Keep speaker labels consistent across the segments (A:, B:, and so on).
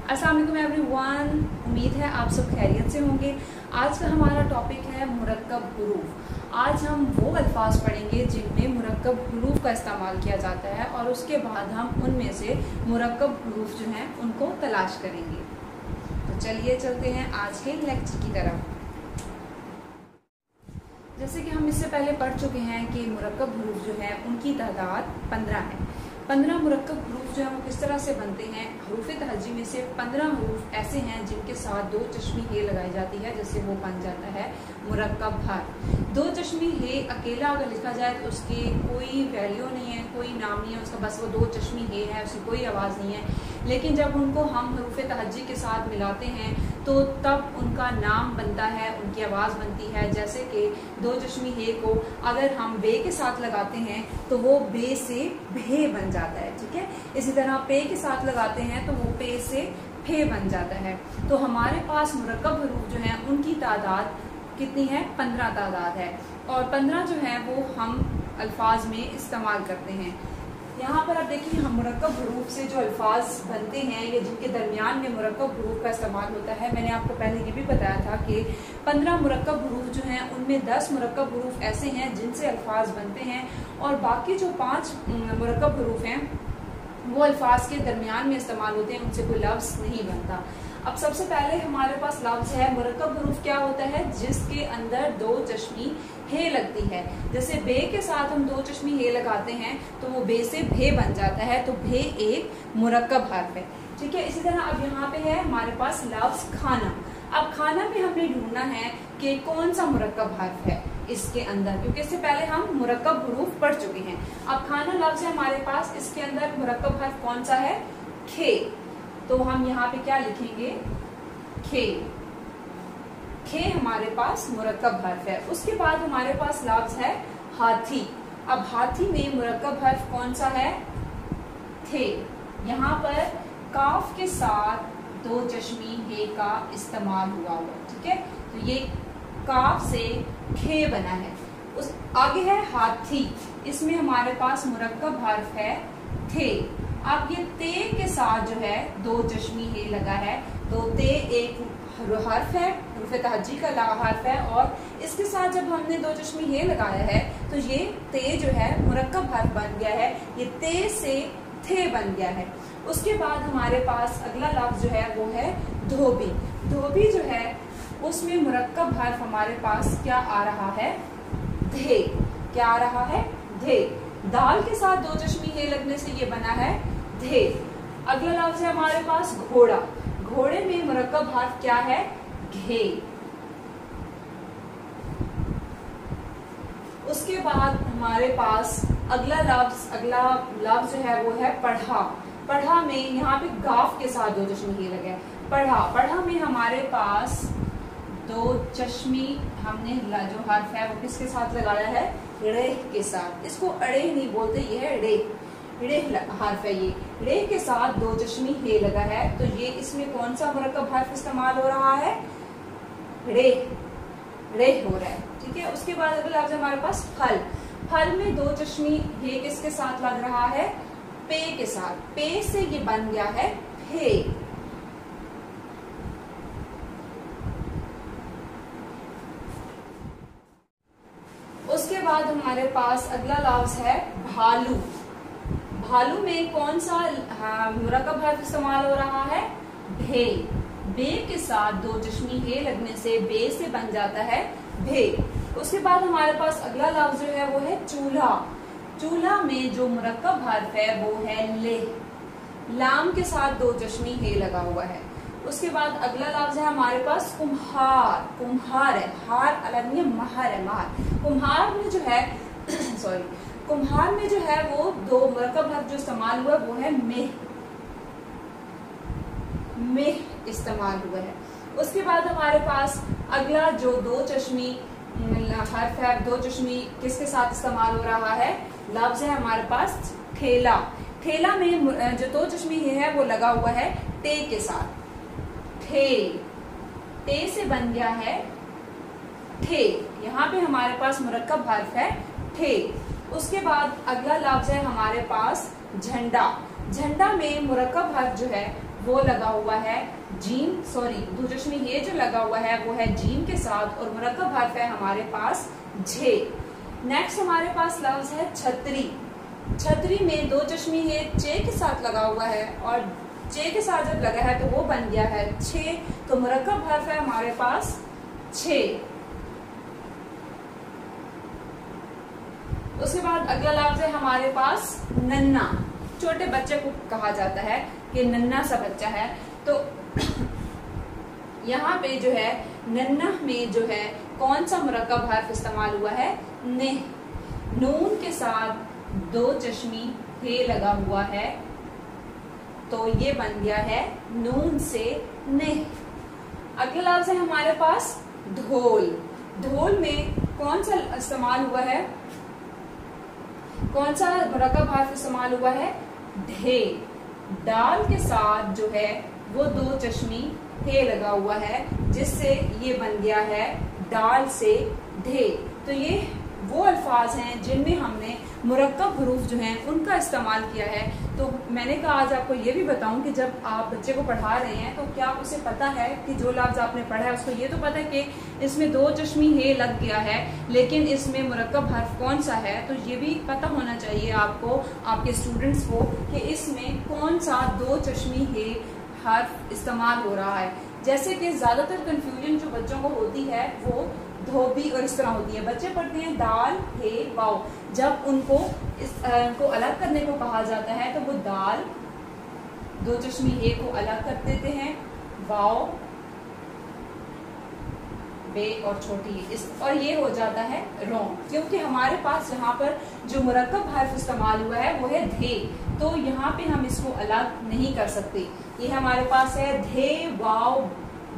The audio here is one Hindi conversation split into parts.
A: अस्सलाम वालेकुम एवरीवन, उम्मीद है आप सब खैरियत से होंगे। आज का हमारा टॉपिक है मुरक्कब हुरूफ। आज हम वो अल्फाज पढ़ेंगे जिनमें मुरक्कब हुरूफ का इस्तेमाल किया जाता है और उसके बाद हम उनमें से मुरक्कब हुरूफ जो हैं उनको तलाश करेंगे। तो चलिए चलते हैं आज के लेक्चर की तरफ। जैसे कि हम इससे पहले पढ़ चुके हैं कि मुरक्कब हुरूफ जो है उनकी तादाद 15 है। 15 मुरक्कब हुरूफ जो है वो किस तरह से बनते हैं। हरूफ तहज्जी में से 15 हुरूफ ऐसे हैं जिनके साथ दो चश्मी हे लगाई जाती है, जैसे वो बन जाता है मुरक्कब हर। दो चश्मी हे अकेला अगर लिखा जाए तो उसकी कोई वैल्यू नहीं है, कोई नाम नहीं है उसका, बस वो दो चश्मी हे है, उसकी कोई आवाज़ नहीं है। लेकिन जब उनको हम हरूफ तहज्जी के साथ मिलाते हैं तो तब उनका नाम बनता है, उनकी आवाज़ बनती है। जैसे कि दो चश्मी हे को अगर हम बे के साथ लगाते हैं तो वो बे से भे बन जाता है, ठीक है। इसी तरह पे के साथ लगाते हैं तो वो पे से फे बन जाता है। तो हमारे पास मुरक्कब हुरूफ जो हैं उनकी तादाद कितनी है? 15 तादाद है। और 15 जो है वो हम अल्फाज में इस्तेमाल करते हैं। यहाँ पर आप देखिए, हम मुरक्कब हुरूफ से जो अल्फाज बनते हैं या जिनके दरमियान में मुरक्कब हुरूफ का इस्तेमाल होता है, मैंने आपको पहले ये भी बताया था कि 15 मुरक्कब हुरूफ जो हैं उनमें 10 मुरक्कब हुरूफ ऐसे हैं जिनसे अल्फाज बनते हैं और बाकी जो 5 मुरक्कब हुरूफ हैं वो अल्फाज के दरमियान में इस्तेमाल होते हैं, उनसे कोई लफ्ज़ नहीं बनता। अब सबसे पहले हमारे पास लफ्ज़ है मुरक्कब हुरूफ। क्या होता है? जिसके अंदर दो चश्मी हे लगती है। जैसे बे के साथ हम दो चश्मी हे लगाते हैं तो वो बे से भे बन जाता है, तो भे एक मुरक्कब हर्फ है, ठीक है। इसी तरह अब यहाँ पे है हमारे पास लफ्ज़ खाना। अब खाना में हमने ढूंढना है कि कौन सा मुरक्कब हर्फ है इसके अंदर, क्योंकि इससे पहले हम मुरक्कब हुरूफ पढ़ चुके हैं। अब खाना लफ्ज़ है हमारे पास, इसके अंदर मुरक्कब हर्फ कौन सा है? खे। तो हम यहाँ पे क्या लिखेंगे? खे। खे हमारे पास मुरक्कब हर्फ है। उसके बाद हमारे पास लफ्ज़ है हाथी। अब हाथी में मुरक्कब हर्फ कौन सा है? थे। यहाँ पर काफ के साथ दो चश्मी हे का इस्तेमाल हुआ, ठीक है। तो ये काफ से खे बना है। उस आगे है हाथी, इसमें हमारे पास मुरक्कब हर्फ है थे। अब ये ते के साथ जो है दो चश्मी हे लगा है, तो ते एक हर्फ है, हरूफ तहज्जी का हर्फ है, और इसके साथ जब हमने दो चश्मी हे लगाया है तो ये ते जो है मुरक्कब हर्फ बन गया है, ये ते से थे बन गया है। उसके बाद हमारे पास अगला लफ्ज़ जो है वो है धोबी। धोबी जो है उसमें मुरक्कब हर्फ हमारे पास क्या आ रहा है? धे। क्या आ रहा है? धे। दाल के साथ दो चश्मी हे लगने से ये बना है धे। अगला लफ्ज़ है हमारे पास घोड़ा। घोड़े में मुरक्कब हर्फ क्या है? घे। उसके बाद हमारे पास अगला लफ्ज़ जो है वो है पढ़ा। पढ़ा में यहाँ पे गाफ के साथ दो चश्मी हे लगे। पढ़ा। पढ़ा में हमारे पास दो चश्मी हमने जो हर्फ है वो किसके साथ लगाया है? रे के साथ। इसको अड़े नहीं बोलते, ये है रे। रे हर्फ है ये। रे के साथ दो चश्मी हे लगा है, तो ये इसमें कौन सा मुरक्कब हर्फ इस्तेमाल हो रहा है? रे। रे हो रहा है, ठीक है। उसके बाद अगला लफ्ज़ हमारे पास फल। फल में दो चश्मी हे किसके साथ लग रहा है? पे के साथ। पे से ये बन गया है फे। उसके बाद हमारे पास अगला लफ्ज़ है भालू। भालू में कौन सा मुरक्कब हर्फ इस्तेमाल हो रहा है? भे। बे के साथ दो चश्मी हे लगने से बे से बन जाता है भे। उसके बाद हमारे पास अगला लफ्ज़ जो है वो है चूल्हा। चूल्हा में जो मुरक्कब हर्फ है वो है ले। लाम के साथ दो चश्मी हे लगा हुआ है। उसके बाद अगला लफ्ज़ है हमारे पास कुम्हार। कुम्हार है, हार अलग नहीं है, महर है, महर। कुम्हार में जो है सॉरी, कुम्हार में जो है वो दो मुरक्कब हर्फ जो इस्तेमाल हुआ वो है मेह। मेह इस्तेमाल हुआ है। उसके बाद हमारे पास अगला जो दो चश्मी हर्फ है, दो चश्मी किसके साथ इस्तेमाल हो रहा है? लफ्ज़ है हमारे पास ठेला। ठेला में जो दो चश्मी है वो लगा हुआ है टे के साथ। ठे। टे से बन गया है ठे। यहाँ पे हमारे पास मुरक्कब हर्फ है ठे। उसके बाद अगला लफ्ज़ है हमारे पास झंडा। झंडा में मुरक्कब हर्फ जो है वो लगा हुआ है जीम, सॉरी दो चश्मी हे जो लगा हुआ है वो है जीम के साथ और मुरक्कब हर्फ है हमारे पास झे। नेक्स्ट हमारे पास लफ्ज है छतरी। छतरी में दो चश्मी हे चे के साथ लगा हुआ है और चे के साथ जब लगा है तो वो बन गया है छे, तो मुरक्कब हर्फ है हमारे पास छे। उसके बाद अगला लफ्ज है हमारे पास नन्ना। छोटे बच्चे को कहा जाता है कि नन्ना सा बच्चा है, तो यहाँ पे जो है नन्ना में जो है कौन सा मुरक्कब हर्फ इस्तेमाल हुआ है, ने। नून के साथ दो चश्मी हे लगा हुआ है तो ये बन गया है नून से ने। अगला लफ्ज है हमारे पास ढोल। ढोल में कौन सा इस्तेमाल हुआ है, कौन सा मुरक्कब हर्फ इस्तेमाल हुआ है, ढे। दाल के साथ जो है वो दो चश्मी हे लगा हुआ है जिससे ये बन गया है दाल से ढे। तो ये वो अल्फाज हैं जिनमें हमने मुरक्कब हरूफ जो हैं उनका इस्तेमाल किया है। तो मैंने कहा आज आपको ये भी बताऊं कि जब आप बच्चे को पढ़ा रहे हैं तो क्या उसे पता है कि जो लफ्ज आपने पढ़ा है उसको ये तो पता है कि इसमें दो चश्मी हे लग गया है, लेकिन इसमें मुरक्कब हर्फ कौन सा है, तो ये भी पता होना चाहिए आपको, आपके स्टूडेंट्स को, कि इसमें कौन सा दो चश्मी हे हर्फ इस्तेमाल हो रहा है। जैसे कि ज्यादातर कंफ्यूजन जो बच्चों को होती है वो धोबी और इस तरह होती है। बच्चे पढ़ते हैं दाल हे वाव, जब उनको को अलग करने को कहा जाता है तो वो दाल दो चश्मी हे को अलग कर देते हैं, वाव बे और छोटी इस, और ये हो जाता है रॉन्ग, क्योंकि हमारे पास यहाँ पर जो मुरक्कब हर्फ इस्तेमाल हुआ है वो है धे, तो यहाँ पे हम इसको अलग नहीं कर सकते। ये हमारे पास है धे वाव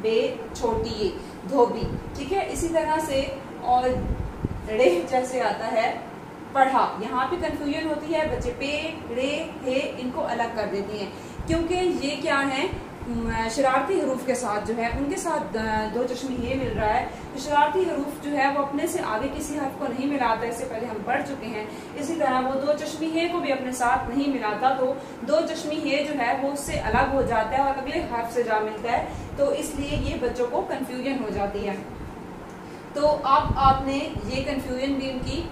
A: बे छोटी धोबी, ठीक है। इसी तरह से और रे जैसे आता है पढ़ा, यहाँ पे कंफ्यूजन होती है, बच्चे पे रे हे इनको अलग कर देते हैं क्योंकि ये क्या है शरारती हरूफ के साथ जो है उनके साथ दो चश्मी हे मिल रहा है। तो शरारती हरूफ जो है वो अपने से आगे किसी हर्फ को नहीं मिलाता, इससे पहले हम पढ़ चुके हैं। इसी तरह वो दो चश्मी हे को भी अपने साथ नहीं मिलाता, तो दो चश्मी हे जो है वो उससे अलग हो जाता है और अगले हर्फ से जा मिलता है, तो इसलिए ये बच्चों को कंफ्यूजन हो जाती है। तो अब आपने ये कंफ्यूजन भी इनकी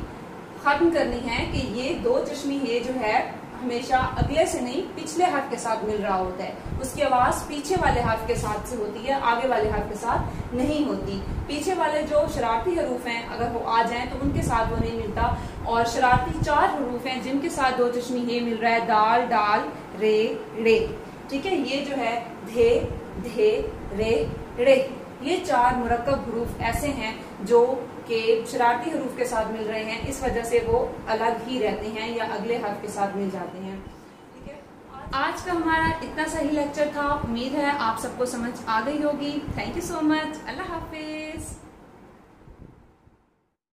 A: खत्म करनी है कि ये दो चश्मी हे जो है हमेशा अगले से नहीं पिछले हर्फ के साथ मिल रहा होता है, उसकी आवाज पीछे वाले हर्फ के साथ से होती है, आगे वाले हर्फ के साथ नहीं होती। पीछे वाले जो शरारती हरूफ हैं अगर वो आ जाएं तो उनके साथ वो नहीं मिलता, और शरारती चार हरूफ हैं जिनके साथ दो चश्मी हे मिल रहा है, दाल डाल रे रे, ठीक है। ये जो है धे धे रे रे, ये चार मुरक्कब हरूफ ऐसे हैं जो के शरारती हरूफ के साथ मिल रहे हैं, इस वजह से वो अलग ही रहते हैं या अगले हर्फ के साथ मिल जाते हैं, ठीक है। आज का हमारा इतना सही लेक्चर था, उम्मीद है आप सबको समझ आ गई होगी। Thank you so much, Allah Hafiz.